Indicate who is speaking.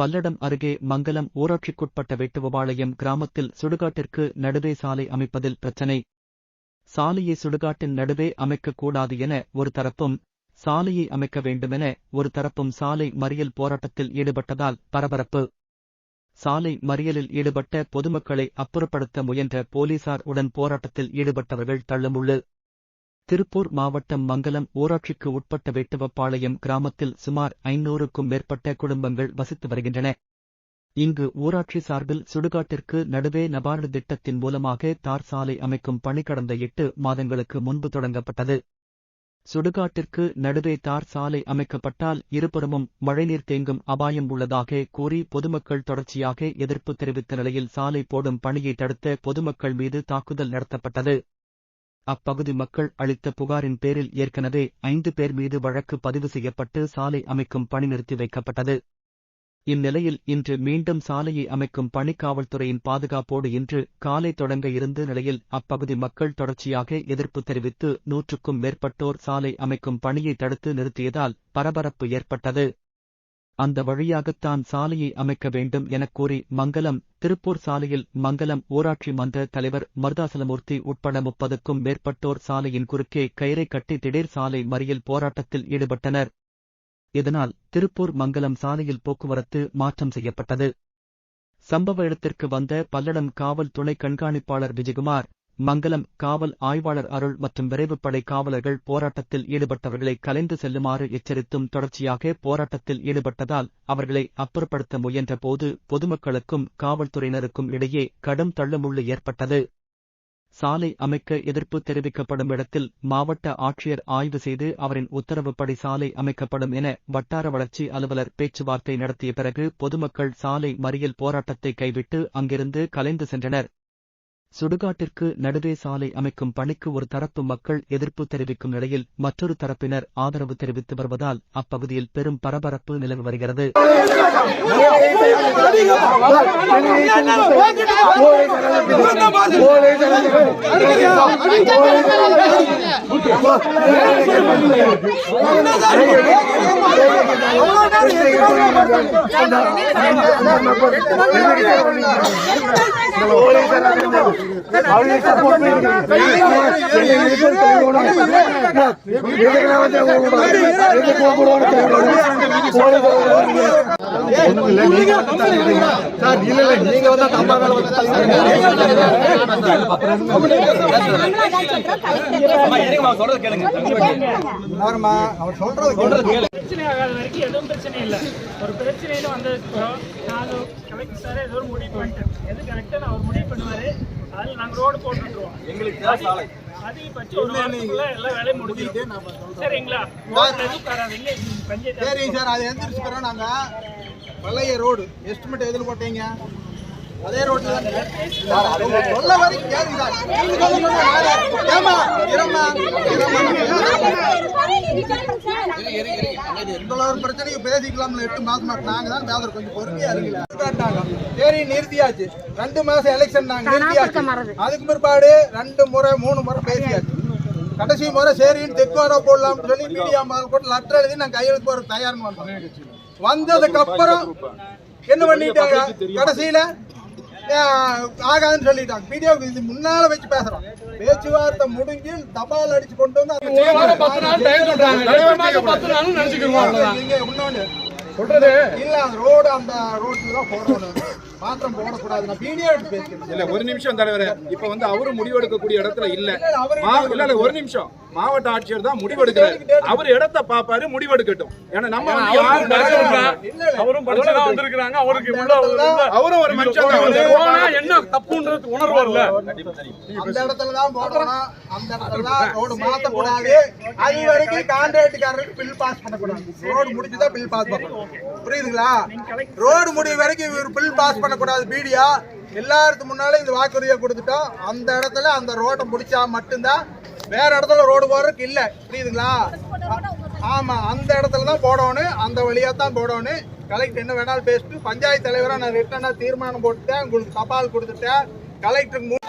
Speaker 1: பல்லடம் அருகே மங்கலம் ஊராட்சிக்குட்பட்ட வெட்டுவபாளையம் கிராமத்தில் சுடுகாட்டிற்கு நடுவே சாலை அமைப்பதில் பிரச்சினை. சாலையை சுடுகாட்டின் நடுவே அமைக்கக்கூடாது என ஒரு தரப்பும், சாலையை அமைக்க வேண்டுமென ஒரு தரப்பும் சாலை மறியல் போராட்டத்தில் ஈடுபட்டதால் பரபரப்பு. சாலை மறியலில் ஈடுபட்ட பொதுமக்களை அப்புறப்படுத்த முயன்ற போலீசார் உடன் போராட்டத்தில் ஈடுபட்டவர்கள் தள்ளுமுள்ளு. திருப்பூர் மாவட்டம் மங்கலம் ஊராட்சிக்கு உட்பட்ட வெட்டுவபாளையம் கிராமத்தில் சுமார் 500க்கும் மேற்பட்ட குடும்பங்கள் வசித்து வருகின்றன. இங்கு ஊராட்சி சார்பில் சுடுகாட்டிற்கு நடுவே நபார்டு திட்டத்தின் மூலமாக தார் சாலை அமைக்கும் பணி கடந்த 8 மாதங்களுக்கு முன்பு தொடங்கப்பட்டது. சுடுகாட்டிற்கு நடுவே தார் சாலை அமைக்கப்பட்டால் இருபுறமும் மழைநீர் தேங்கும் அபாயம் உள்ளதாக கூறி பொதுமக்கள் தொடர்ச்சியாக எதிர்ப்பு தெரிவித்த நிலையில் சாலை போடும் பணியை தடுத்த பொதுமக்கள் மீது தாக்குதல் நடத்தப்பட்டது. அப்பகுதி மக்கள் அளித்த புகாரின் பேரில் ஏற்கனவே 5 பேர் மீது வழக்கு பதிவு செய்யப்பட்டு சாலை அமைக்கும் பணி நிறுத்தி வைக்கப்பட்டது. இந்நிலையில் இன்று மீண்டும் சாலையை அமைக்கும் பணி காவல்துறையின் பாதுகாப்போடு இன்று காலை தொடங்க இருந்த நிலையில் அப்பகுதி மக்கள் தொடர்ச்சியாக எதிர்ப்பு தெரிவித்து 100க்கும் மேற்பட்டோர் சாலை அமைக்கும் பணியை தடுத்து நிறுத்தியதால் பரபரப்பு ஏற்பட்டது. அந்த வழியாகத்தான் சாலையை அமைக்க வேண்டும் எனக் கூறி மங்கலம் திருப்பூர் சாலையில் மங்கலம் ஊராட்சி மன்ற தலைவர் மருதாசலமூர்த்தி உட்பட 30க்கும் மேற்பட்டோர் சாலையின் குறுக்கே கயிறை கட்டி திடீர் சாலை மறியல் போராட்டத்தில் ஈடுபட்டனர். இதனால் திருப்பூர் மங்கலம் சாலையில் போக்குவரத்து மாற்றம் செய்யப்பட்டது. சம்பவ இடத்திற்கு வந்த பல்லடம் காவல் துணை கண்காணிப்பாளர் விஜயகுமார், மங்கலம் காவல் ஆய்வாளர் அருள் மற்றும் விரைவுப்படை காவலர்கள் போராட்டத்தில் ஈடுபட்டவர்களை கலைந்து செல்லுமாறு எச்சரித்தும் தொடர்ச்சியாக போராட்டத்தில் ஈடுபட்டதால் அவர்களை அப்புறப்படுத்த முயன்ற போது பொதுமக்களுக்கும் காவல்துறையினருக்கும் இடையே கடும் தள்ளுமுள்ளு ஏற்பட்டது. சாலை அமைக்க எதிர்ப்பு தெரிவிக்கப்படும் இடத்தில் மாவட்ட ஆட்சியர் ஆய்வு செய்து அவரின் உத்தரவுப்படி சாலை அமைக்கப்படும் என வட்டார வளர்ச்சி அலுவலர் பேச்சுவார்த்தை நடத்திய பிறகு பொதுமக்கள் சாலை மறியல் போராட்டத்தை கைவிட்டு அங்கிருந்து கலைந்து சென்றனர். சுடுகாட்டிற்கு நடுவே சாலை அமைக்கும் பணிக்கு ஒரு தரப்பு மக்கள் எதிர்ப்பு தெரிவிக்கும் நிலையில் மற்றொரு தரப்பினர் ஆதரவு தெரிவித்து வருவதால் அப்பகுதியில் பெரும் பரபரப்பு நிலவி வருகிறது.
Speaker 2: ஒரு பிரச்சனையில வந்ததுக்கப்புறம் நாங்கள் கலெக்டர் சார் ஏதோ ஒரு முடிவு பண்ணிட்டேன். எது கரெக்டாக அவர் முடிவு பண்ணுவாரு, அதில் நாங்கள் ரோடு போட்டுருவோம். அதிகபட்சம் ஒரு வாரத்துக்குள்ள எல்லா வேலையும் முடிஞ்சிட்டு சரிங்களா?
Speaker 3: சரிங்க சார், அதை எந்திரிச்சுக்கிறோம். நாங்கள் பழைய ரோடு எஸ்டிமேட் எதில் போட்டீங்க? அதே ரோட்ல சொல்ல வரைக்கும் கேளுங்க சார். பிரச்சனைக்கு பேசிக்கலாம்னு 8 மாசமா நாங்க தான் பேசுறோம். கொஞ்சம் பொறுமையா இருங்க. சரி, நிறுத்தியாச்சு. 2 மாசம் எலெக்ஷன் நாங்க நிறுத்தியாச்சு. அதுக்கு பிற்பாடு 2 முறை 3 முறை பேசியாச்சு. கடைசி முறை சரின்னு தெக்குவாரோ போடலாம்னு சொல்லி மீடியா முதல் போட்டு லெட்டர் எழுதி நாங்க கையெழுத்து போற தயார்னு வந்தோம். வந்ததுக்கு அப்புறம் என்ன பண்ணிட்டாங்க? கடைசியில ஆகாதுன்னு சொல்லிட்டாங்க. வீடியோக்கு இது முன்னால வச்சு பேசுறோம். பேச்சுவார்த்தை முடிஞ்சு தபால் அடிச்சு கொண்டு வந்து இன்னொன்னு சொல்றது இல்ல, அந்த ரோடு அந்த ரோட்ல தான் போடணும், மாத்திரம் போடக்கூடாது. நான் வீடியோ எடுத்து பேசுறேன். இல்ல ஒரு நிமிஷம் தலைவரே, இப்ப வந்து அவரு முடிவெடுக்கக்கூடிய இடத்துல இல்ல. இல்ல ஒரு நிமிஷம், மாவட்ட ஆட்சியர் தான் முடிவெடுக்கிறார். அவர் இடத்தை பாப்பாரு, முடிவெடுக்கட்டும். ஏன்னா நம்ம அவரும் படிச்சுதான் வந்திருக்காங்க. அவருக்கு அவரும் ஒரு மனுஷன் என்ன தப்புன்றது உணர்வு வரல. அந்த இடத்துல தான் போடணும், அந்த இடத்துல தான் ரோடு மாத்தக்கூடாது. அது வரைக்கும் கான்ட்ராக்டுக்காரருக்கு பில் பாஸ் பண்ணக்கூடாது. ரோடு முடிச்சுதான் பில் பாஸ் பண்ணணும். புரியுதுங்களா? ரோடு முடிவு வரைக்கும் இவர் பில் பாஸ் பண்ணக்கூடாது. மீடியா எல்லாருக்கு முன்னாலும் இந்த வாக்குறுதியை கொடுத்துட்டோம். அந்த இடத்துல அந்த ரோட்டை முடிச்சா மட்டும்தான், வேற இடத்துல ரோடு போறதுக்கு இல்ல. புரியுதுங்களா? ஆமா, அந்த இடத்துல தான் போடணும், அந்த வழியா தான் போடணும். கலெக்டர் என்ன வேணாலும் பேசிட்டு பஞ்சாயத்து தலைவரா நான் ரிட்டனா தீர்மானம் போட்டுட்டேன், உங்களுக்கு தபால் கொடுத்துட்டேன். கலெக்டருக்கு